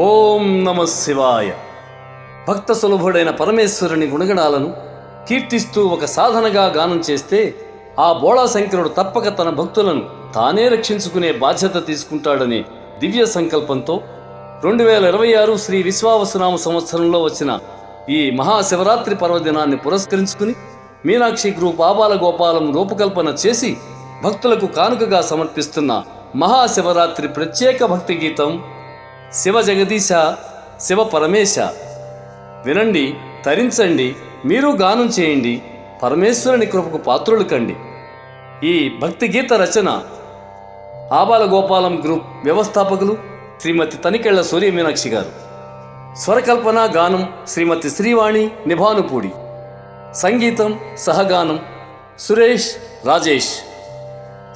ఓం నమః శివాయ. భక్త సులభుడైన పరమేశ్వరుని గుణగణాలను కీర్తిస్తూ ఒక సాధనగా గానం చేస్తే ఆ బోళాశంకరుడు తప్పక తన భక్తులను తానే రక్షించుకునే బాధ్యత తీసుకుంటాడనే దివ్య సంకల్పంతో 2026 శ్రీ విశ్వావసునామ సంవత్సరంలో వచ్చిన ఈ మహాశివరాత్రి పర్వదినాన్ని పురస్కరించుకుని మీనాక్షి గ్రూప్ ఆబాల గోపాలం రూపకల్పన చేసి భక్తులకు కానుకగా సమర్పిస్తున్న మహాశివరాత్రి ప్రత్యేక భక్తి గీతం శివ జగదీశ శివ పరమేశ. వినండి, తరించండి, మీరు గానం చేయండి, పరమేశ్వరుని కృపకు పాత్రులు కండి. ఈ భక్తి గీత రచన ఆబాల గోపాలం గ్రూప్ వ్యవస్థాపకులు శ్రీమతి తనికెళ్ల సూర్య మీనాక్షి గారు. స్వరకల్పన గానం శ్రీమతి శ్రీవాణి నిభానుపూడి. సంగీతం సహగానం సురేష్ రాజేష్.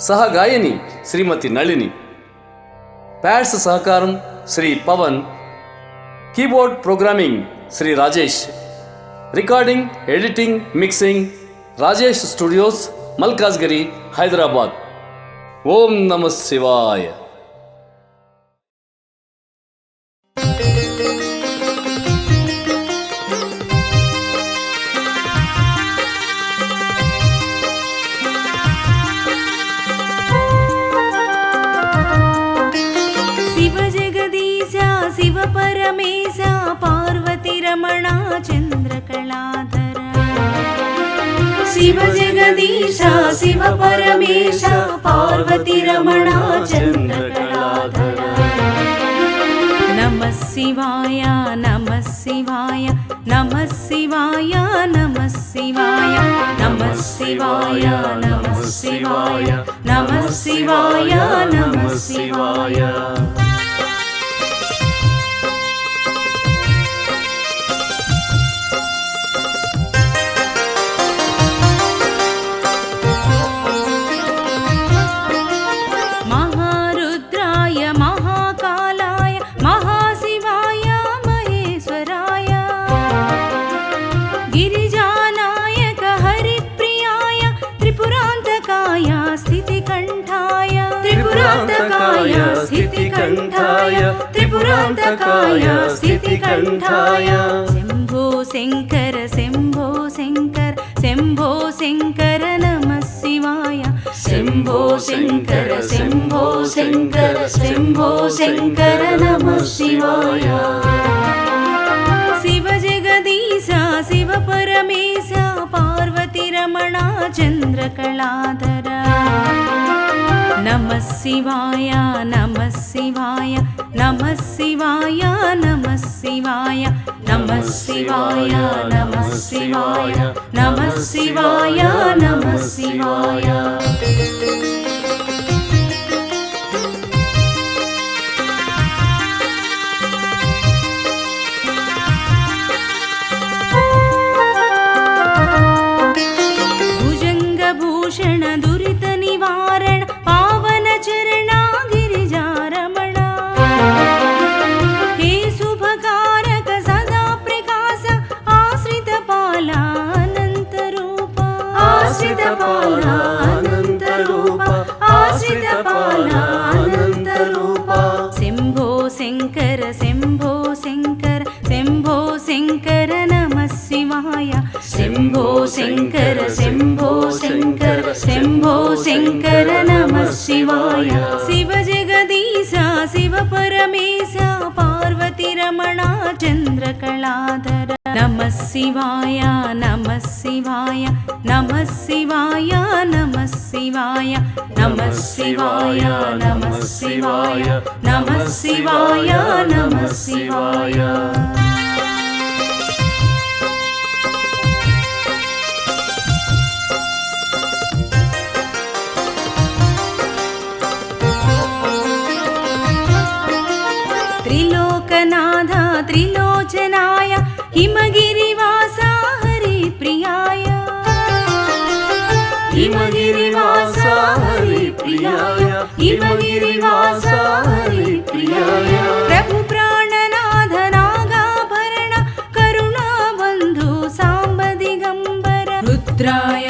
సహగాయని శ్రీమతి నళిని. ప్యాడ్స్ సహకారం Shri Pawan. Keyboard programming Shri Rajesh. Recording, editing, mixing Rajesh studios, Malkajgiri, Hyderabad. ఓం నమః శివాయ. శివ పరమేశ పార్వతి రమణ చంద్రకళాధర. శివ జగదీశ శివ పరమేశ పార్వతి రమణ చంద్రకళాధర. నమః శివాయ నమః శివాయ నమః శివాయ నమః శివాయ నమః శివాయ నమః శివాయ నమః శివాయ నమః శివాయ. త్రిపురాంతకాయ స్థితికంఠాయ శంభో శంకర శంభో శంకర శంభో శంకర నమః శివాయ. శంభో శంకర శంభో శంకర శంభో శంకర నమః శివాయ. శివ జగదీశ శివ పరమేశ పార్వతి రమణ చంద్రకళాధర. నమః శివాయ నమః శివాయ నమః శివాయ నమః శివాయ నమః శివాయ నమః శివాయ నమః శివాయ నమః శివాయ. భుజంగభూషణ దురిత నివారణ పావన చరణ గిరిజారమణ. హే శుభకారక సదా ప్రకాశ ఆశ్రిత పాల అనంత రూప. ఆశ్రిత పాల అనంత రూప ఆశ్రిత పాల అనంత రూప. శంభో శంకర శంభో శంకర శంభో శంకర నమః శివాయ. శంభో శంకర శంభో శంకర శంభో శంకర నమః శివాయ. శివ జగదీశ శివ పరమేశ పార్వతి రమణ చంద్రకళాధర. నమః శివాయ నమః శివాయ నమః శివాయ నమః శివాయ నమః శివాయ నమః శివాయ నమః శివాయ నమః శివాయ. త్రిలోకనాథ త్రిలోచనాయ హిమగిరివాస హరిప్రియాయ. హిమగిరివాస హరిప్రియాయ హిమగిరివాస హరిప్రియాయ. ప్రభు ప్రాణనాథ నాగాభరణ కరుణాబంధు సాంబ దిగంబర రుద్రాయ